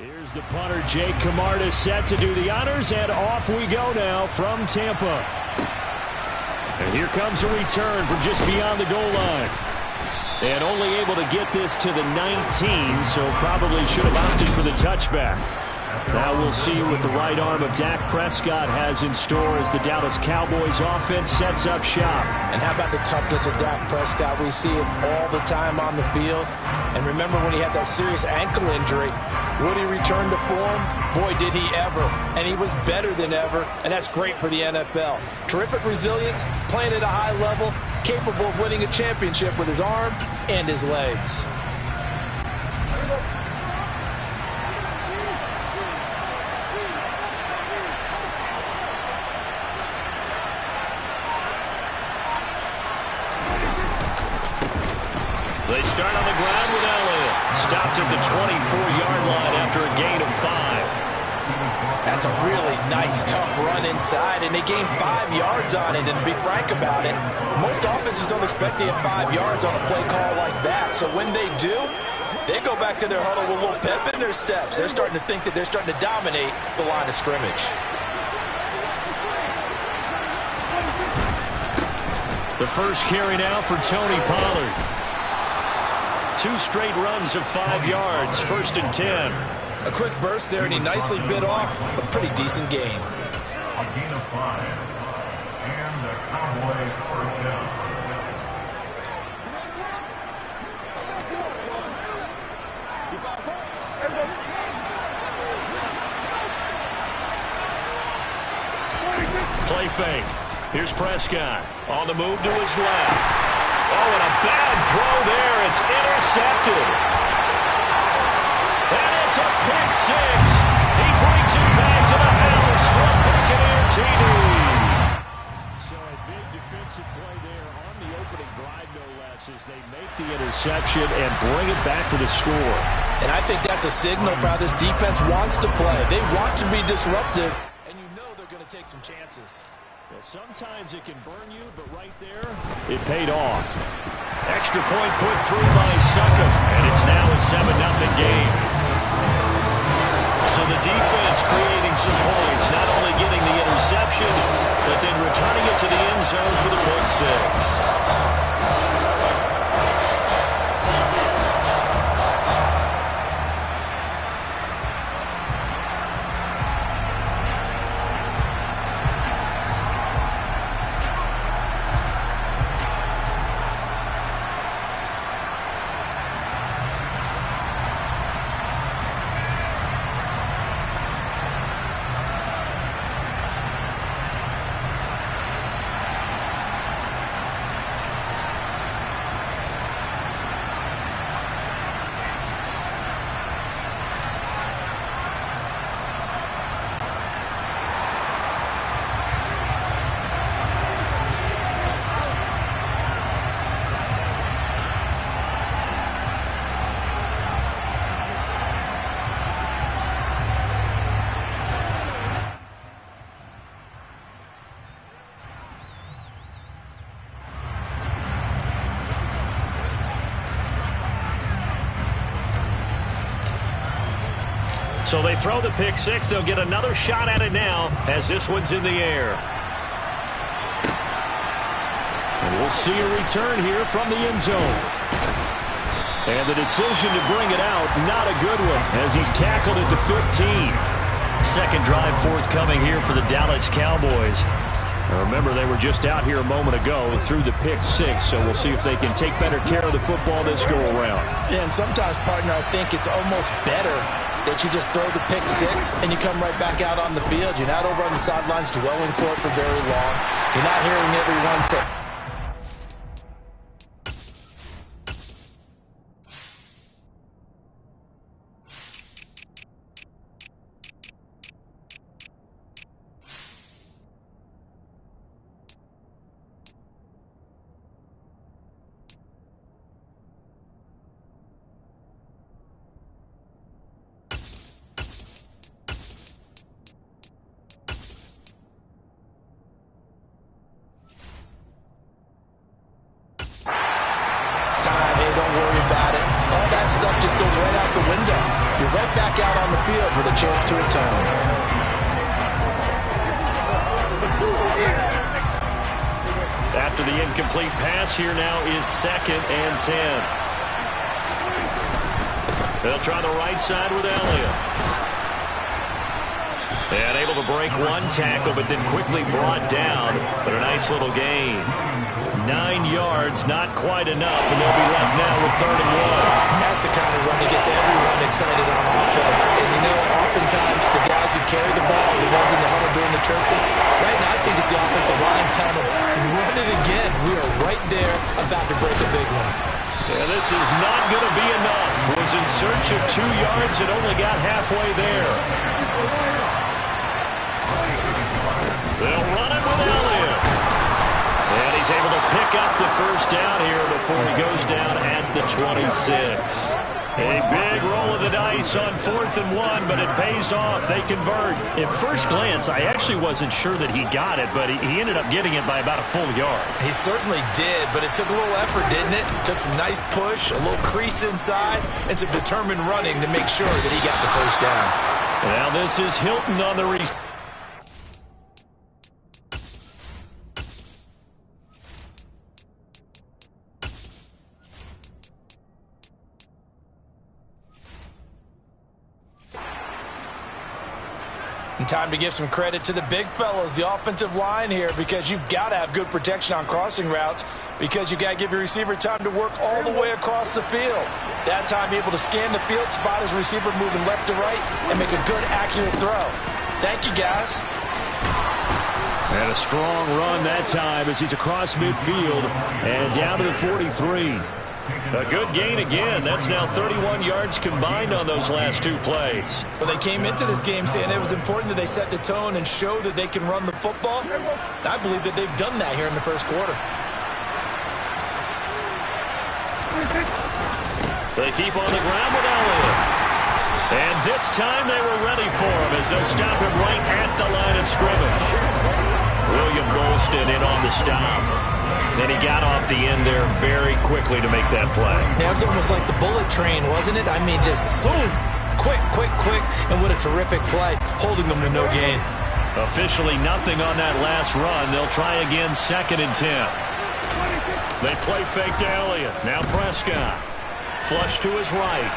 Here's the punter, Jake Camarda, set to do the honors, and off we go now from Tampa. And here comes a return from just beyond the goal line. And only able to get this to the 19, so probably should have opted for the touchback. Now we'll see what the right arm of Dak Prescott has in store as the Dallas Cowboys offense sets up shop. And how about the toughness of Dak Prescott? We see it all the time on the field. And remember when he had that serious ankle injury, would he return to form? Boy, did he ever. And he was better than ever, and that's great for the NFL. Terrific resilience, playing at a high level, capable of winning a championship with his arm and his legs. They start on the ground with Elliott. Stopped at the 24-yard line after a gain of 5. That's a really nice, tough run inside, and they gained 5 yards on it. And to be frank about it, most offenses don't expect to get 5 yards on a play call like that. So when they do, they go back to their huddle with a little pep in their steps. They're starting to think that they're starting to dominate the line of scrimmage. The first carry now for Tony Pollard. 2 straight runs of 5 yards, 1st and 10. A quick burst there, and he nicely bit off a pretty decent gain. A gain of 5, and the Cowboys first down. Play fake. Here's Prescott on the move to his left. Oh, and a bad throw there. It's intercepted. And it's a pick 6. He brings it back to the house for a Buccaneer TD. So a big defensive play there on the opening drive, no less, as they make the interception and bring it back for the score. And I think that's a signal for how this defense wants to play. They want to be disruptive, and you know they're going to take some chances. Well, sometimes it can burn you, but right there, it paid off. Extra point put through by Succop, and it's now a 7-0 game. So the defense creating some points, not only getting the interception, but then returning it to the end zone for the pick 6. So they throw the pick 6. They'll get another shot at it now as this one's in the air. And we'll see a return here from the end zone. And the decision to bring it out, not a good one, as he's tackled at the 15. Second drive forthcoming here for the Dallas Cowboys. Now remember, they were just out here a moment ago through the pick 6, so we'll see if they can take better care of the football this go-around. Yeah, and sometimes, partner, I think it's almost better that you just throw the pick 6 and you come right back out on the field. You're not over on the sidelines dwelling for it for very long. You're not hearing everyone say, back out on the field with a chance to return. After the incomplete pass, here now is 2nd and 10. They'll try the right side with Elliott. And able to break one tackle, but then quickly brought down. But a nice little gain. 9 yards, not quite enough, and they'll be left now with 3rd and 1. That's the kind of run that gets everyone excited on offense. And you know, oftentimes the guys who carry the ball are the ones in the huddle doing the chirping. Right now, I think it's the offensive line telling them, run it again. We are right there about to break a big one. Yeah, this is not going to be enough. Was in search of 2 yards and only got halfway there. They'll run it with Elliott. And he's able to pick up the first down here before he goes down at the 26. A big roll of the dice on 4th and 1, but it pays off. They convert. At first glance, I actually wasn't sure that he got it, but he ended up getting it by about a full yard. He certainly did, but it took a little effort, didn't it? Took some nice push, a little crease inside, and some determined running to make sure that he got the first down. Now this is Hilton on the reset. And time to give some credit to the big fellows, the offensive line here, because you've got to have good protection on crossing routes, because you've got to give your receiver time to work all the way across the field. That time able to scan the field, spot his receiver moving left to right, and make a good, accurate throw. Thank you, guys. And a strong run that time as he's across midfield and down to the 43. A good gain again. That's now 31 yards combined on those last 2 plays. Well, they came into this game saying it was important that they set the tone and show that they can run the football. I believe that they've done that here in the first quarter. They keep on the ground with Elliott. And this time they were ready for him as they'll stop him right at the line of scrimmage. William Golston in on the stop. Then he got off the end there very quickly to make that play. Yeah, it was almost like the bullet train, wasn't it? I mean, just zoom, quick, and what a terrific play, holding them to no gain. Officially nothing on that last run. They'll try again 2nd and 10. They play fake to Elliott. Now Prescott. Flush to his right.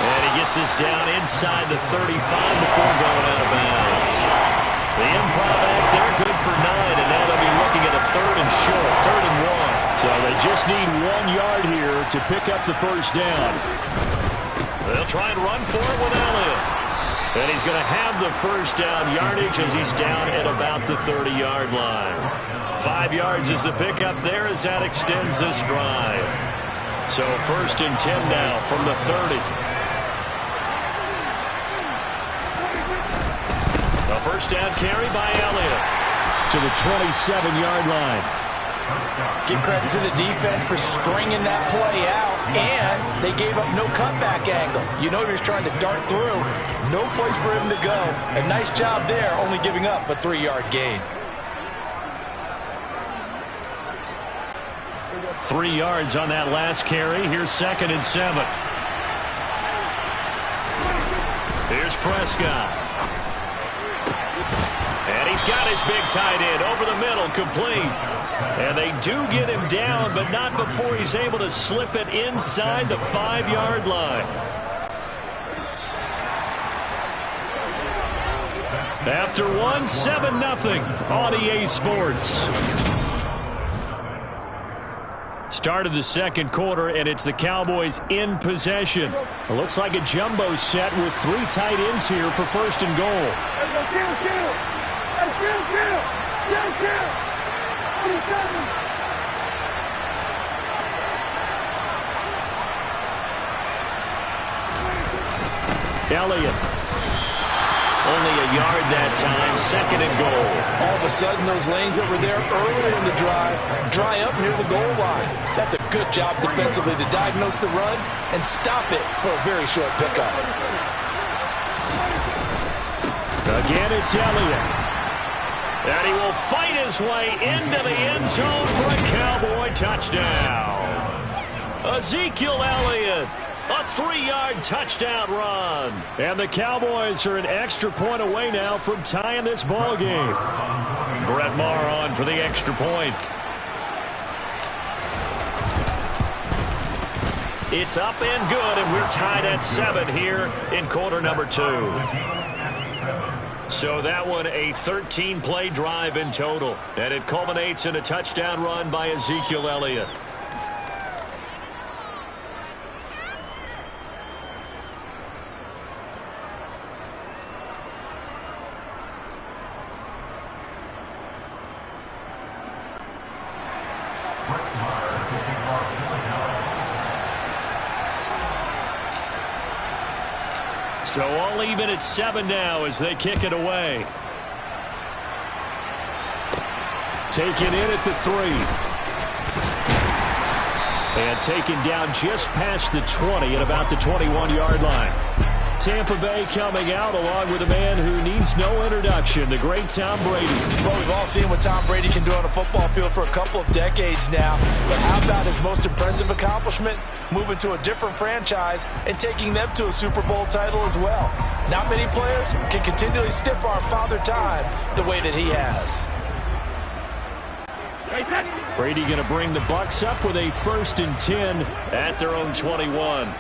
And he gets this down inside the 35 before going out of bounds. The improv act there, good for 9, and now they'll be looking at a 3rd and short, 3rd and 1. So they just need 1 yard here to pick up the first down. They'll try and run for it with Elliott. And he's going to have the first down yardage as he's down at about the 30-yard line. 5 yards is the pickup there as that extends this drive. So 1st and 10 now from the 30. A first down carry by Elliott to the 27-yard line. Give credit to the defense for stringing that play out, and they gave up no cutback angle. You know he was trying to dart through. No place for him to go. A nice job there, only giving up a 3-yard gain. 3 yards on that last carry. Here's 2nd and 7. Here's Prescott. And he's got his big tight end over the middle, complete. And they do get him down, but not before he's able to slip it inside the 5-yard line. After 7-0 on EA Sports. Start of the second quarter, and it's the Cowboys in possession. It looks like a jumbo set with 3 tight ends here for 1st and goal. Elliott. Only a yard that time, 2nd and goal. All of a sudden, those lanes over there earlier in the drive dry up near the goal line. That's a good job defensively to diagnose the run and stop it for a very short pickup. Again, it's Elliott. And he will fight his way into the end zone for a Cowboy touchdown. Ezekiel Elliott A 3-yard touchdown run. And the Cowboys are an extra point away now from tying this ball game. Brett Maher on for the extra point. It's up and good, and we're tied at 7 here in quarter number 2. So that one a 13-play drive in total, and it culminates in a touchdown run by Ezekiel Elliott. So all even at 7 now as they kick it away. Taken in at the 3. And taken down just past the 20 at about the 21-yard line. Tampa Bay coming out along with a man who needs no introduction, the great Tom Brady. Well, we've all seen what Tom Brady can do on a football field for a couple of decades now. But how about his most impressive accomplishment? Moving to a different franchise and taking them to a Super Bowl title as well. Not many players can continually stiff arm Father Time the way that he has. Brady going to bring the Bucs up with a 1st and 10 at their own 21.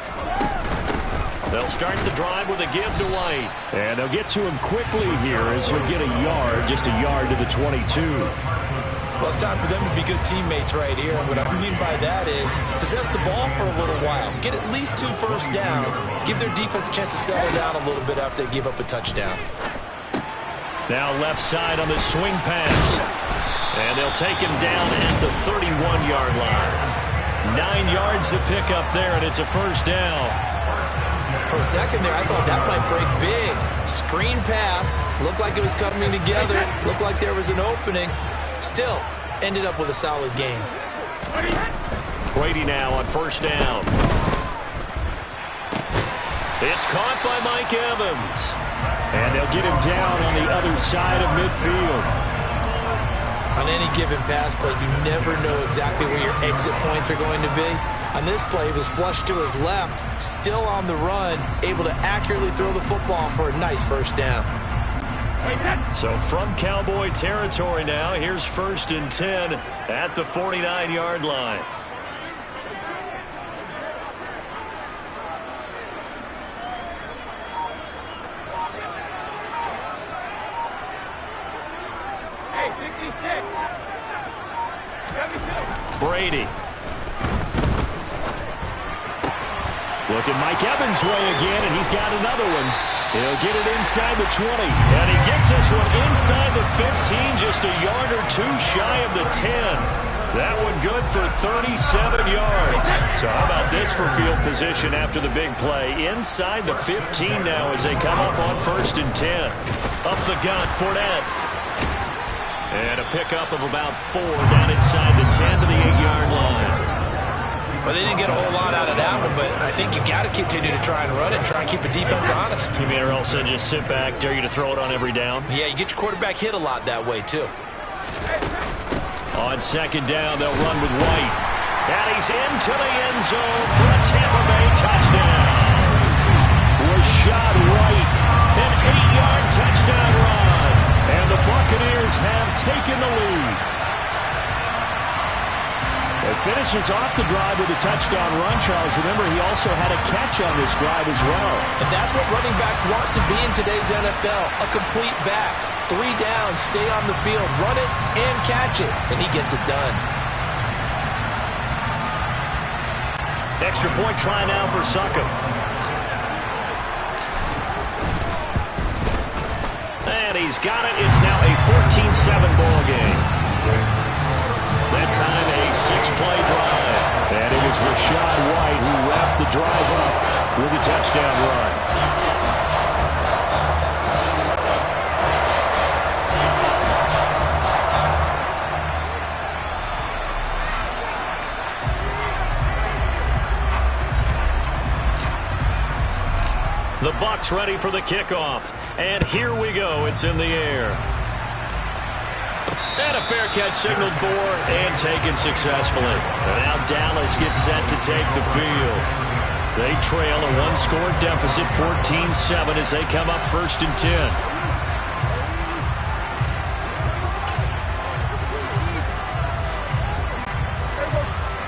They'll start the drive with a give to White. And they'll get to him quickly here as he'll get a yard, just a yard to the 22. Well, it's time for them to be good teammates right here. And what I mean by that is possess the ball for a little while. Get at least 2 first downs. Give their defense a chance to settle down a little bit after they give up a touchdown. Now left side on the swing pass. And they'll take him down at the 31-yard line. 9 yards to pick up there, and it's a first down. For a second there, I thought that might break big. Screen pass. Looked like it was coming together. Looked like there was an opening. Still, ended up with a solid game. Brady now on first down. It's caught by Mike Evans. And they'll get him down on the other side of midfield. On any given pass play, you never know exactly where your exit points are going to be. On this play, it was flushed to his left, still on the run, able to accurately throw the football for a nice first down. So from Cowboy territory now, here's 1st and 10 at the 49-yard line. Brady. Look at Mike Evans' way again, and he's got another one. He'll get it inside the 20. And he gets this one inside the 15, just a yard or 2 shy of the 10. That one good for 37 yards. So how about this for field position after the big play? Inside the 15 now as they come up on 1st and 10. Up the gut, Fournette. And a pickup of about 4 down inside the 10 to the 8-yard line. Well, they didn't get a whole lot out of that one, but I think you got to continue to try and run it, try and keep the defense honest. You mean or else they just sit back, dare you to throw it on every down? Yeah, you get your quarterback hit a lot that way, too. On 2nd down, they'll run with White. And he's into the end zone for a Tampa Bay touchdown. Rashad White, an 8-yard touchdown run. And the Buccaneers have taken the lead. It finishes off the drive with a touchdown run, Charles. Remember, he also had a catch on this drive as well. And that's what running backs want to be in today's NFL, a complete back. 3 downs, stay on the field, run it, and catch it. And he gets it done. Extra point try now for Succop. And he's got it. It's now a 14-7 ball game. That time a 6-play drive. And it was Rashad White who wrapped the drive up with a touchdown run. The Bucs ready for the kickoff. And here we go. It's in the air. And a fair catch signaled for and taken successfully. And now Dallas gets set to take the field. They trail a one-score deficit, 14-7, as they come up 1st and 10.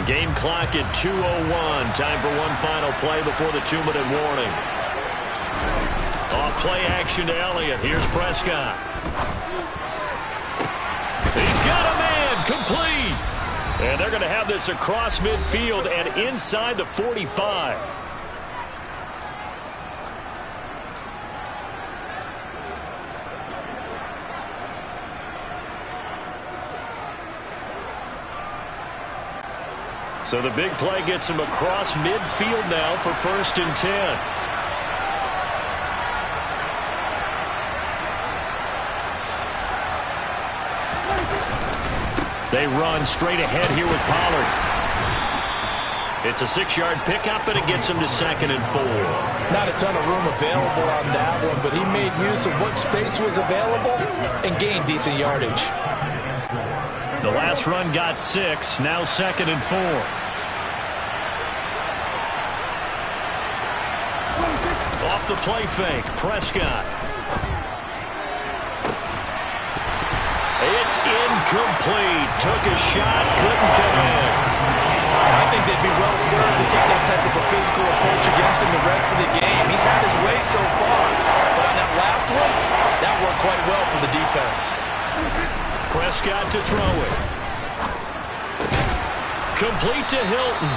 Game clock at 2:01. Time for one final play before the 2-minute warning. Off play action to Elliott. Here's Prescott. He's got a man. Complete. And they're going to have this across midfield and inside the 45. So the big play gets him across midfield now for 1st and 10. They run straight ahead here with Pollard. It's a 6-yard pickup, and it gets him to 2nd and 4. Not a ton of room available on that one, but he made use of what space was available and gained decent yardage. The last run got 6, now 2nd and 4. Off the play fake, Prescott. It's incomplete. Took a shot, couldn't come in. I think they'd be well served to take that type of a physical approach against him the rest of the game. He's had his way so far, but on that last one, that worked quite well for the defense. Prescott to throw it. Complete to Hilton.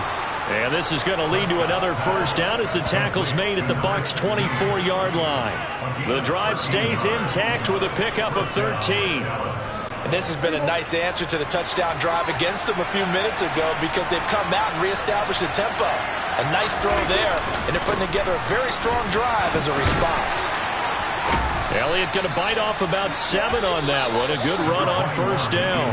And this is going to lead to another 1st down as the tackle's made at the Bucs' 24-yard line. The drive stays intact with a pickup of 13. And this has been a nice answer to the touchdown drive against them a few minutes ago because they've come out and reestablished the tempo. A nice throw there, and they're putting together a very strong drive as a response. Elliott going to bite off about 7 on that one. A good run on 1st down.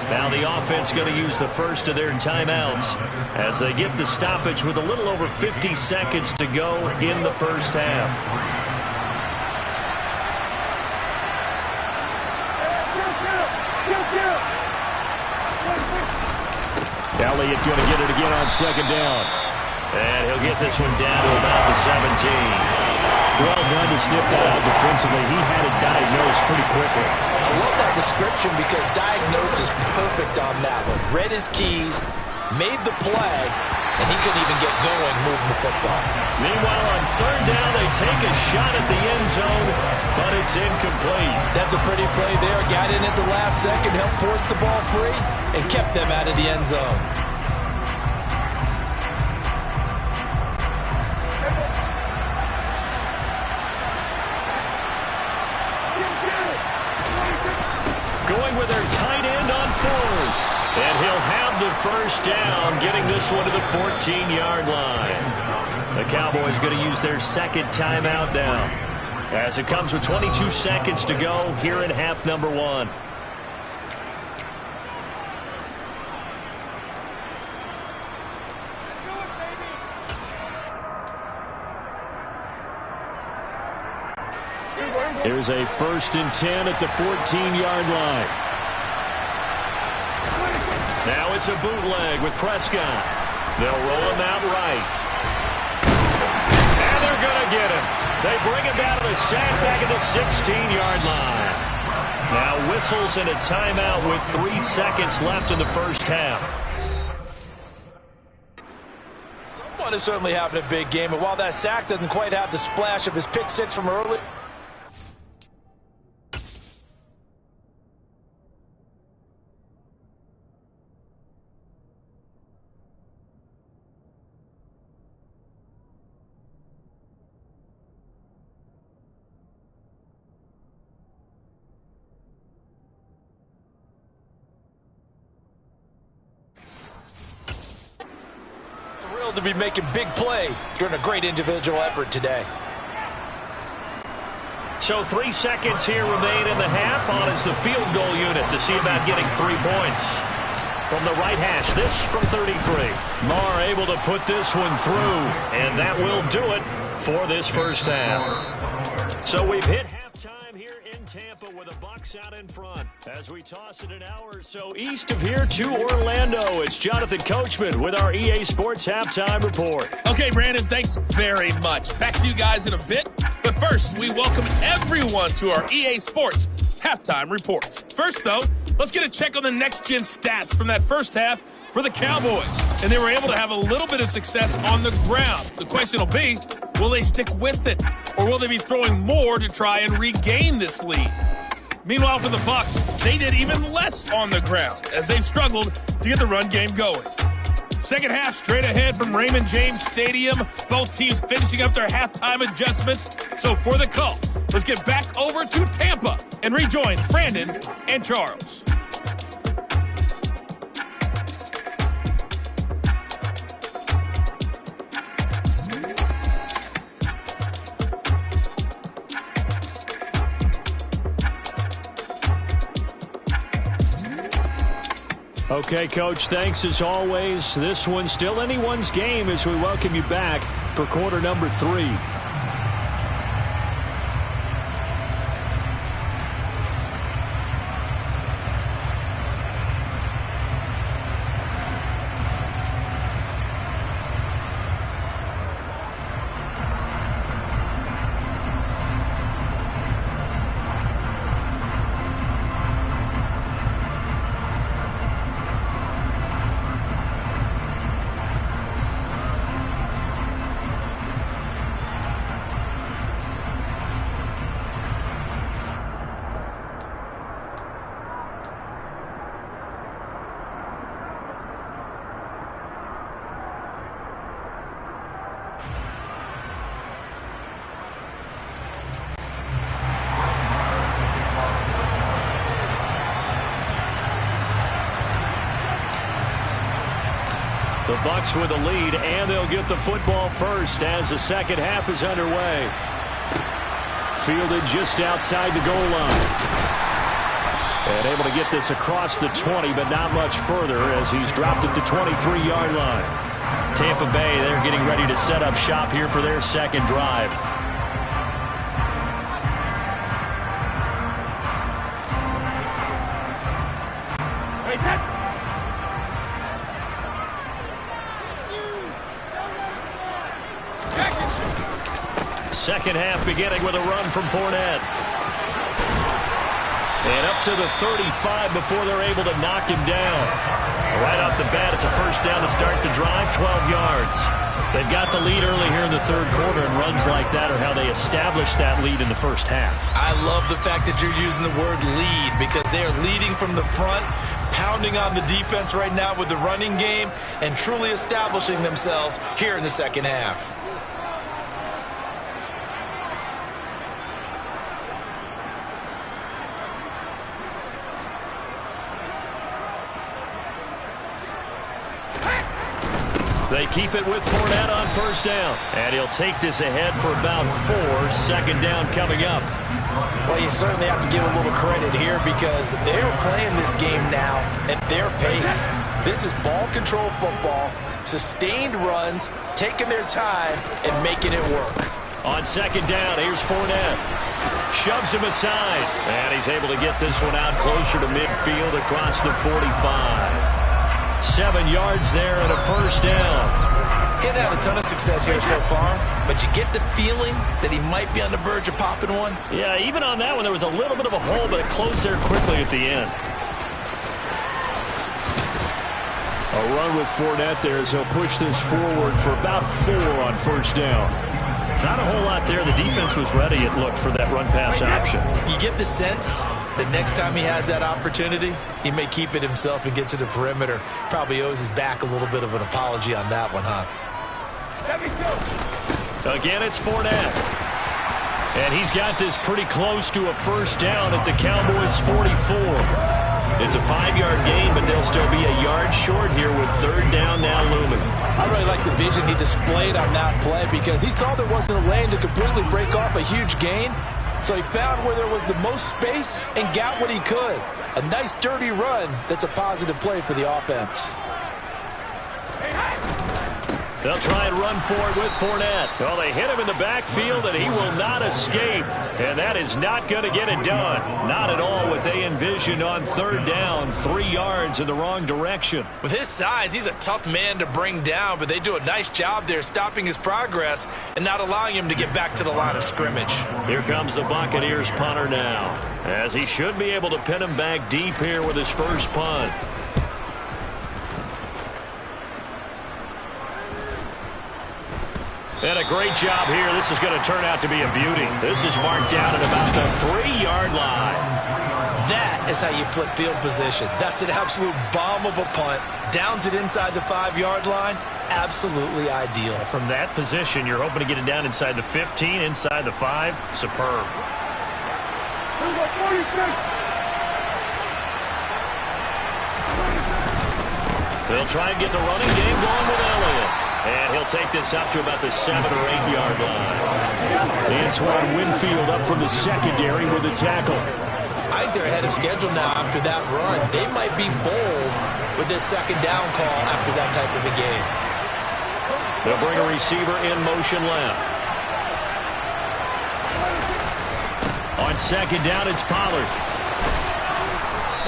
Now the offense going to use the first of their timeouts as they get the stoppage with a little over 50 seconds to go in the 1st half. Elliott going to get it again on 2nd down. And he'll get this one down to about the 17. Well done to sniff that out defensively. He had it diagnosed pretty quickly. I love that description because diagnosed is perfect on that one. Read his keys, made the play, and he couldn't even get going moving the football. Meanwhile, on 3rd down, they take a shot at the end zone, but it's incomplete. That's a pretty play there. Got in at the last second, helped force the ball free, and kept them out of the end zone. Going with their tight end on 4th. And he'll have the 1st down, getting this one to the 14-yard line. The Cowboys going to use their 2nd timeout now, as it comes with 22 seconds to go here in half number 1. Here's a 1st and 10 at the 14-yard line. Now it's a bootleg with Prescott. They'll roll him out right. And they're going to get him. They bring him down to the sack back at the 16-yard line. Now whistles and a timeout with 3 seconds left in the 1st half. Someone is certainly having a big game, and while that sack doesn't quite have the splash of his pick 6 from early, to be making big plays during a great individual effort today. So 3 seconds here remain in the half. On is the field goal unit to see about getting 3 points. From the right hash, this from 33. Marr able to put this one through, and that will do it for this 1st half. So we've hit halftime here in in Tampa with the Bucs out in front. As we toss it an hour or so east of here to Orlando, it's Jonathan Coachman with our EA Sports Halftime Report. Okay, Brandon, thanks very much. Back to you guys in a bit. But first, we welcome everyone to our EA Sports Halftime Reports. First, though, let's get a check on the next-gen stats from that first half for the Cowboys. And they were able to have a little bit of success on the ground. The question will be, will they stick with it? Or will they be throwing more to try and regain this lead? Meanwhile, for the Bucs, they did even less on the ground as they've struggled to get the run game going. Second half straight ahead from Raymond James Stadium. Both teams finishing up their halftime adjustments. So for the call, let's get back over to Tampa and rejoin Brandon and Charles. Okay, Coach, thanks as always. This one's still anyone's game as we welcome you back for quarter number 3. The Bucs with the lead, and they'll get the football first as the second half is underway. Fielded just outside the goal line. And able to get this across the 20, but not much further as he's dropped it to 23-yard line. Tampa Bay, they're getting ready to set up shop here for their second drive. Second half beginning with a run from Fournette. And up to the 35 before they're able to knock him down. Right off the bat, it's a first down to start the drive, 12 yards. They've got the lead early here in the third quarter, and runs like that are how they establish that lead in the first half. I love the fact that you're using the word lead because they are leading from the front, pounding on the defense right now with the running game, and truly establishing themselves here in the second half. They keep it with Fournette on first down. And he'll take this ahead for about 4. Second down coming up. Well, you certainly have to give a little credit here because they're playing this game now at their pace. This is ball control football, sustained runs, taking their time, and making it work. On second down, here's Fournette. Shoves him aside. And he's able to get this one out closer to midfield across the 45. 7 yards there and a first down. He's had a ton of success here so far, but you get the feeling that he might be on the verge of popping one. Yeah, even on that one, there was a little bit of a hole, but it closed there quickly at the end. A run with Fournette there as he'll push this forward for about 4 on first down. Not a whole lot there. The defense was ready, it looked, for that run-pass option. You get the sense that next time he has that opportunity, he may keep it himself and get to the perimeter. Probably owes his back a little bit of an apology on that one, huh? Again, it's Fournette. And he's got this pretty close to a first down at the Cowboys' 44. It's a 5-yard gain, but they'll still be a yard short here with third down now looming. I really like the vision he displayed on that play because he saw there wasn't a lane to completely break off a huge gain. So he found where there was the most space and got what he could. A nice dirty run that's a positive play for the offense. They'll try and run for it with Fournette. Well, they hit him in the backfield, and he will not escape. And that is not going to get it done. Not at all what they envisioned on third down. 3 yards in the wrong direction. With his size, he's a tough man to bring down, but they do a nice job there stopping his progress and not allowing him to get back to the line of scrimmage. Here comes the Buccaneers punter now, as he should be able to pin him back deep here with his first punt. And a great job here. This is going to turn out to be a beauty. This is marked down at about the 3-yard line. That is how you flip field position. That's an absolute bomb of a punt. Downs it inside the 5-yard line. Absolutely ideal. From that position, you're hoping to get it down inside the 15, inside the 5. Superb. They'll try and get the running game going with Elliott. And he'll take this up to about the 7- or 8-yard line. Antoine Winfield up from the secondary with a tackle. I think they're ahead of schedule now after that run. They might be bold with this second down call after that type of a game. They'll bring a receiver in motion left. On second down, it's Pollard.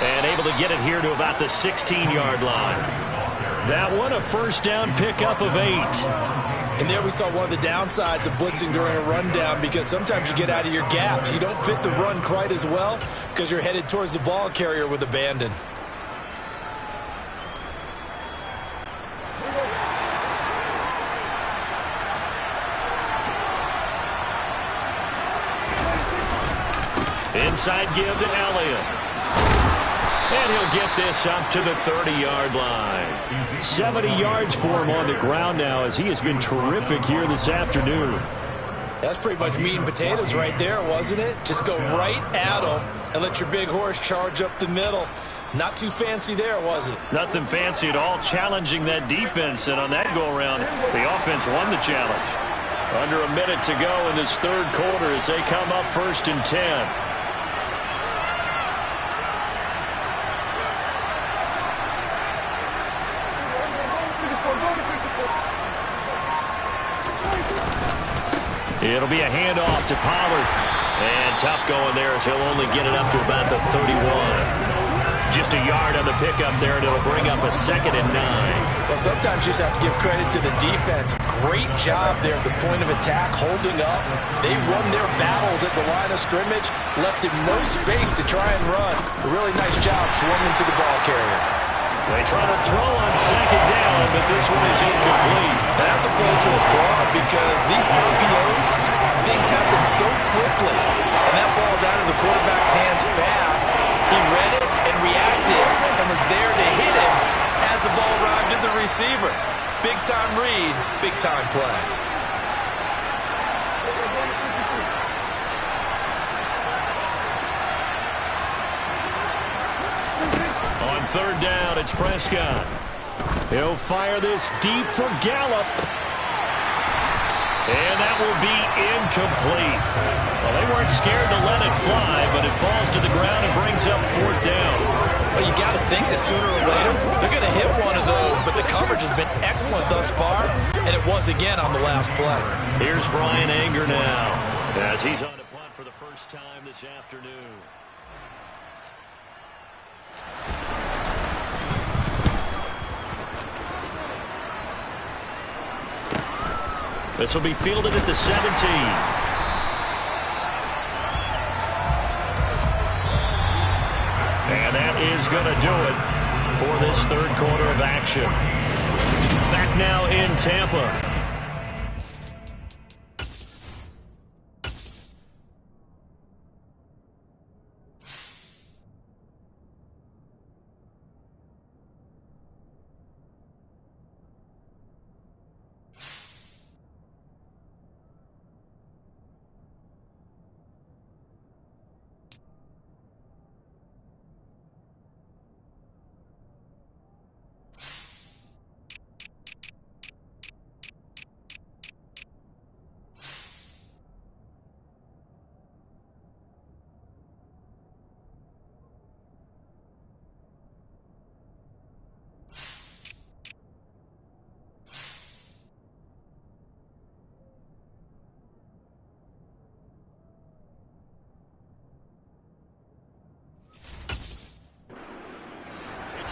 And able to get it here to about the 16-yard line. That one, a first down pickup of 8. And there we saw one of the downsides of blitzing during a rundown, because sometimes you get out of your gaps. You don't fit the run quite as well because you're headed towards the ball carrier with abandon. Inside give to Elliott. And he'll get this up to the 30-yard line. 70 yards for him on the ground now, as he has been terrific here this afternoon. That's pretty much meat and potatoes right there, wasn't it? Just go right at him and let your big horse charge up the middle. Not too fancy there, was it? Nothing fancy at all, challenging that defense. And on that go-around, the offense won the challenge. Under a minute to go in this third quarter as they come up 1st and 10. It'll be a handoff to Pollard. And tough going there as he'll only get it up to about the 31. Just a yard on the pickup there, and it'll bring up a 2nd and 9. Well, sometimes you just have to give credit to the defense. Great job there at the point of attack, holding up. They won their battles at the line of scrimmage, left him no space to try and run. A really nice job swarming to the ball carrier. They try to throw on 2nd down, but this one is incomplete. That's a play to applaud, because these RPOs, things happen so quickly. And that ball's out of the quarterback's hands fast. He read it and reacted and was there to hit him as the ball arrived at the receiver. Big-time read, big-time play. On 3rd down, it's Prescott. He'll fire this deep for Gallup. And that will be incomplete. Well, they weren't scared to let it fly, but it falls to the ground and brings up 4th down. Well, you got to think that sooner or later they're going to hit one of those, but the coverage has been excellent thus far, and it was again on the last play. Here's Brian Anger now, as he's on to punt for the first time this afternoon. This will be fielded at the 17. And that is going to do it for this third quarter of action. Back now in Tampa.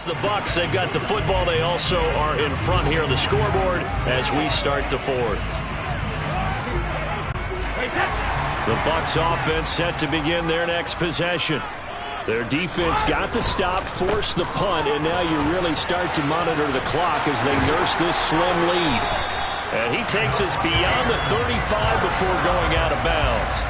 It's the Bucs. They've got the football. They also are in front here on the scoreboard as we start the fourth. The Bucs offense set to begin their next possession. Their defense got the stop, forced the punt, and now you really start to monitor the clock as they nurse this slim lead. And he takes us beyond the 35 before going out of bounds.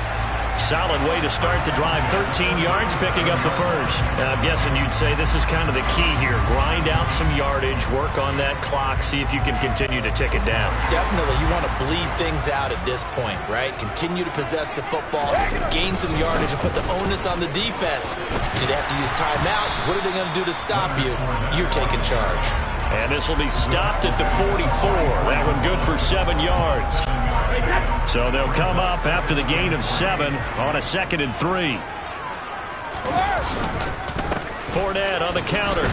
Solid way to start the drive. 13 yards, picking up the first. And I'm guessing you'd say this is kind of the key here. Grind out some yardage, work on that clock, see if you can continue to tick it down. Definitely. You want to bleed things out at this point, right? Continue to possess the football, gain some yardage, and put the onus on the defense. Do they have to use timeouts? What are they going to do to stop you? You're taking charge. And this will be stopped at the 44. That one good for 7 yards. So they'll come up after the gain of 7 on a 2nd and 3. Fournette on the counter.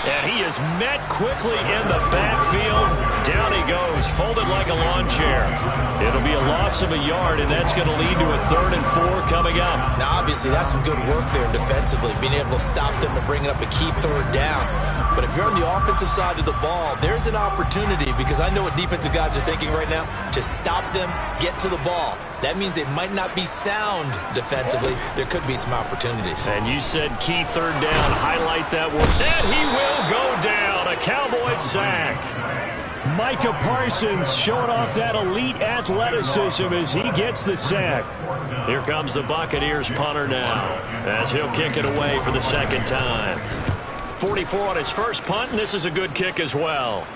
And he is met quickly in the backfield. Down he goes, folded like a lawn chair. It'll be a loss of a yard, and that's going to lead to a 3rd and 4 coming up. Now, obviously, that's some good work there defensively, being able to stop them and bring up a key 3rd down. But if you're on the offensive side of the ball, there's an opportunity, because I know what defensive guys are thinking right now, to stop them, get to the ball. That means they might not be sound defensively. There could be some opportunities. And you said key 3rd down. Highlight that word. And he will go down. A Cowboys sack. Micah Parsons showing off that elite athleticism as he gets the sack. Here comes the Buccaneers punter now as he'll kick it away for the 2nd time. 44 on his first punt, and this is a good kick as well.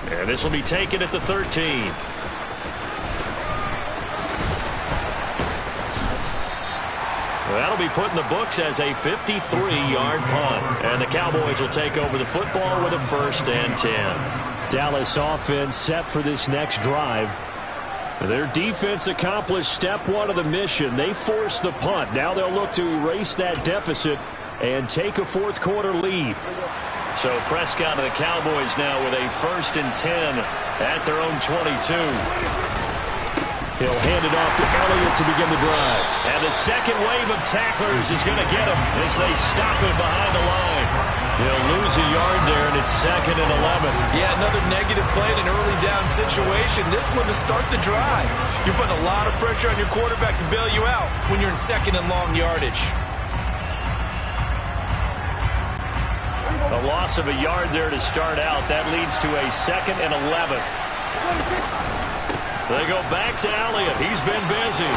And this will be taken at the 13. That'll be put in the books as a 53-yard punt. And the Cowboys will take over the football with a 1st and 10. Dallas offense set for this next drive. Their defense accomplished step 1 of the mission. They forced the punt. Now they'll look to erase that deficit and take a 4th quarter lead. So Prescott and the Cowboys now with a 1st and 10 at their own 22. He'll hand it off to Elliott to begin the drive. And the second wave of tacklers is going to get him as they stop him behind the line. He'll lose a yard there, and it's 2nd and 11. Yeah, another negative play in an early down situation. This one to start the drive. You're putting a lot of pressure on your quarterback to bail you out when you're in 2nd and long yardage. A loss of a yard there to start out. That leads to a 2nd and 11. They go back to Elliott. He's been busy.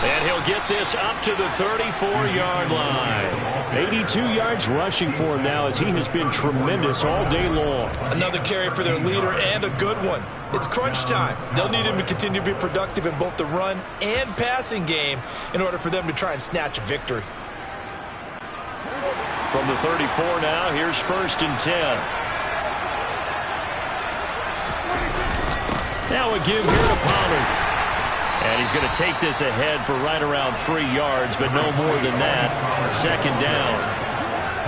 And he'll get this up to the 34-yard line. 82 yards rushing for him now as he has been tremendous all day long. Another carry for their leader and a good one. It's crunch time. They'll need him to continue to be productive in both the run and passing game in order for them to try and snatch a victory. From the 34 now, here's 1st and 10. Now a give here to Pollard. And he's going to take this ahead for right around 3 yards, but no more than that. 2nd down.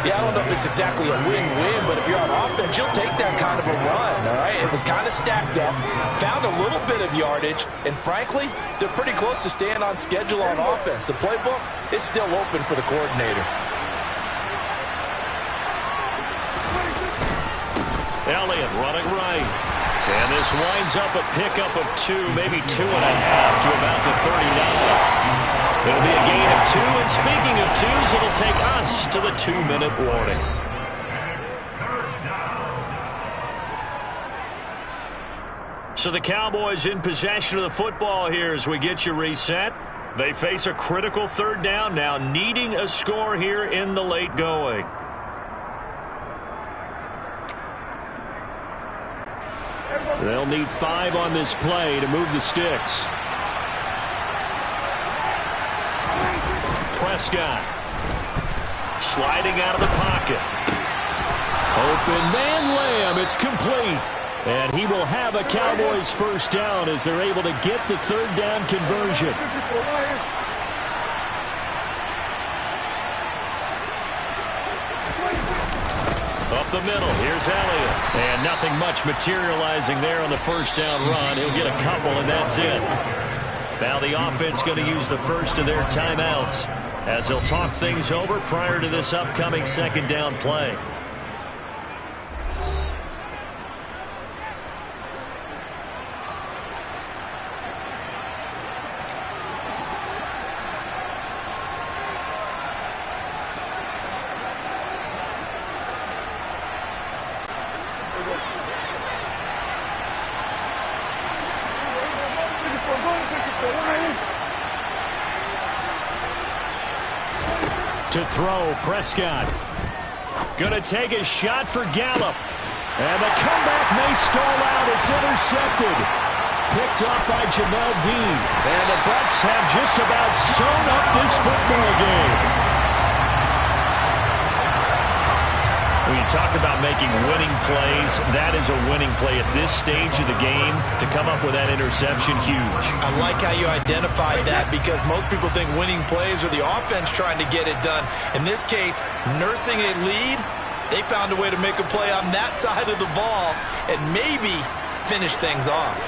Yeah, I don't know if it's exactly a win-win, but if you're on offense, you'll take that kind of a run, all right? It was kind of stacked up, found a little bit of yardage, and frankly, they're pretty close to staying on schedule on offense. The playbook is still open for the coordinator. Elliott running right. And this winds up a pickup of 2, maybe 2.5 to about the 39. It'll be a gain of 2, and speaking of 2s, it'll take us to the 2-minute warning. So the Cowboys in possession of the football here as we get you reset. They face a critical 3rd down now, needing a score here in the late going. They'll need 5 on this play to move the sticks. Prescott sliding out of the pocket. Open man Lamb. It's complete. And he will have a Cowboys 1st down as they're able to get the 3rd down conversion. Up the middle, here's Elliott. And nothing much materializing there on the 1st down run. He'll get a couple, and that's it. Now the offense going to use the first of their timeouts as they'll talk things over prior to this upcoming second down play. To throw, Prescott. Gonna take a shot for Gallup. And the comeback may stall out. It's intercepted. Picked up by Jamel Dean. And the Bucs have just about sewn up this football game. When you talk about making winning plays, that is a winning play at this stage of the game. To come up with that interception, huge. I like how you identified that because most people think winning plays are the offense trying to get it done. In this case, nursing a lead, they found a way to make a play on that side of the ball and maybe finish things off.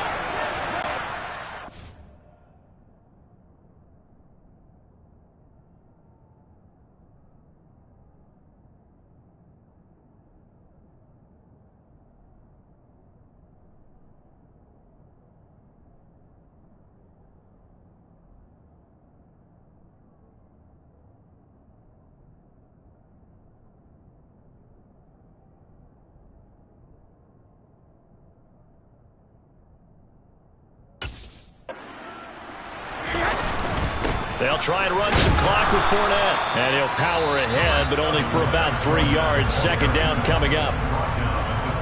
They'll try and run some clock with Fournette. And he'll power ahead, but only for about 3 yards. Second down coming up.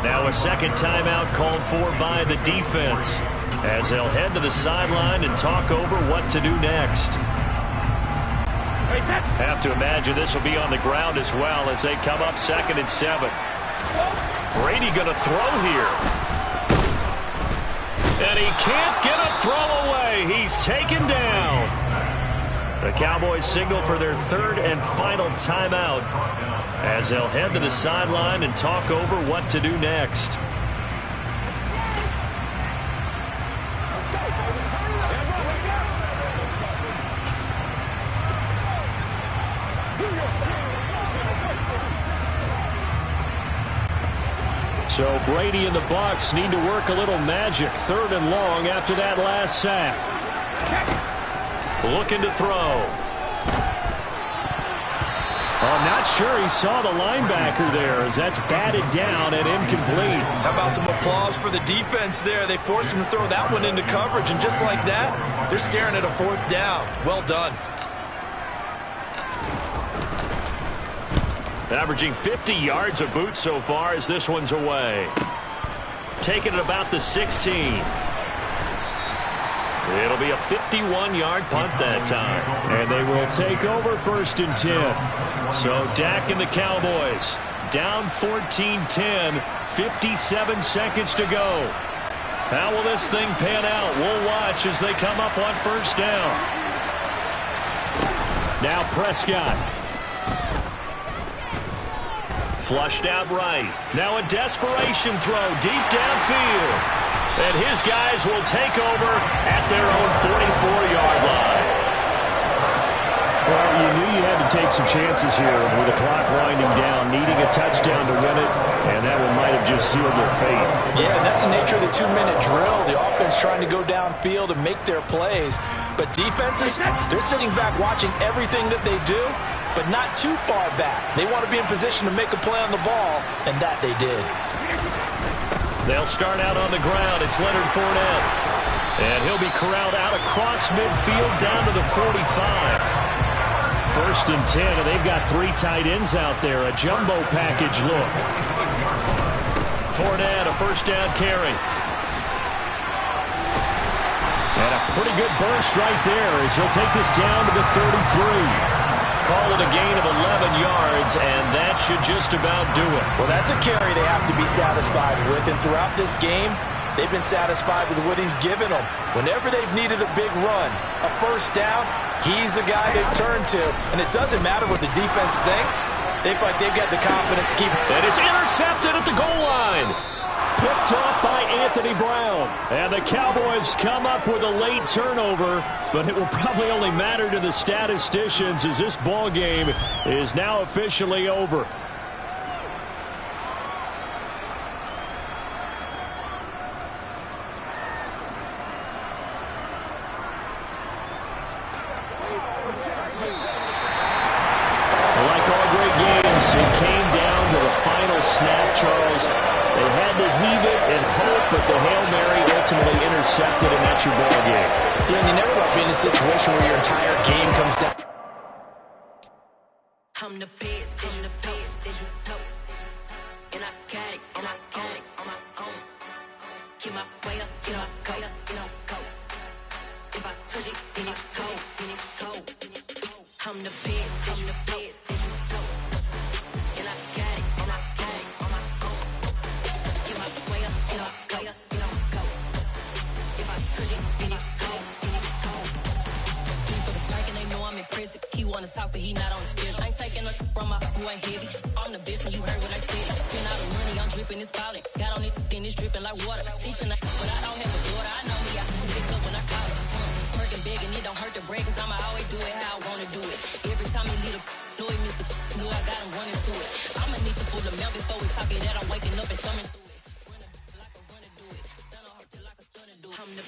Now a second timeout called for by the defense as they'll head to the sideline and talk over what to do next. Have to imagine this will be on the ground as well as they come up 2nd and 7. Brady going to throw here. And he can't get a throw away. He's taken down. The Cowboys signal for their 3rd and final timeout as they'll head to the sideline and talk over what to do next. So Brady and the Bucs need to work a little magic. 3rd and long after that last sack. Looking to throw. I'm not sure he saw the linebacker there as that's batted down and incomplete. How about some applause for the defense there? They forced him to throw that one into coverage, and just like that, they're staring at a 4th down. Well done. Averaging 50 yards a boot so far as this one's away. Taking it about the 16. It'll be a 51-yard punt that time. And they will take over 1st and 10. So Dak and the Cowboys down 14-10, 57 seconds to go. How will this thing pan out? We'll watch as they come up on 1st down. Now Prescott. Flushed out right. Now a desperation throw deep downfield. And his guys will take over at their own 44-yard line. Well, you knew you had to take some chances here with the clock winding down, needing a touchdown to win it, and that one might have just sealed their fate. Yeah, and that's the nature of the 2-minute drill. The offense trying to go downfield and make their plays. But defenses, they're sitting back watching everything that they do, but not too far back. They want to be in position to make a play on the ball, and that they did. They'll start out on the ground. It's Leonard Fournette. And he'll be corralled out across midfield down to the 45. 1st and 10, and they've got 3 tight ends out there. A jumbo package look. Fournette, a 1st down carry. And a pretty good burst right there as he'll take this down to the 33. Call it a gain of 11 yards, and that should just about do it. Well, that's a carry they have to be satisfied with, and throughout this game, they've been satisfied with what he's given them. Whenever they've needed a big run, a 1st down, he's the guy they've turned to, and it doesn't matter what the defense thinks. They feel like they've got the confidence to keep it. And it's intercepted at the goal line. picked off by Anthony Brown. And the Cowboys come up with a late turnover, but it will probably only matter to the statisticians as this ball game is now officially over. Charles, they had to heave it and hope, but the Hail Mary ultimately intercepted, and that's your ball game. Yeah, and you never want to be in a situation where your entire game comes down. I'm the best, I'm the best, as you know. And I got it, on my own. Keep my way up, you know I go. If I touch it, then it's cold. I'm the best, as you know. And I got it, on my own. Keep my way up, you know I go. If I touch it, then it's cold. For the park and they know I'm impressive. He wanna talk, but he not on the schedule. I ain't taking no from my boy heavy. I'm the best, and you heard what I said. Spend all the money, I'm dripping, it's falling. Got on it, then it's dripping like water. Teaching, but I don't have a daughter. I know me, I can pick up when I call her. Working big, and it don't hurt to break, cause I'ma always do it how I wanna do it. Every time he lead a know he missed the know I got him running to it. I'ma need to pull the mail before we talk it that I'm waking up and thumbing through it. Run like a runner do it. Stand on her till like a stunner do it. I'm the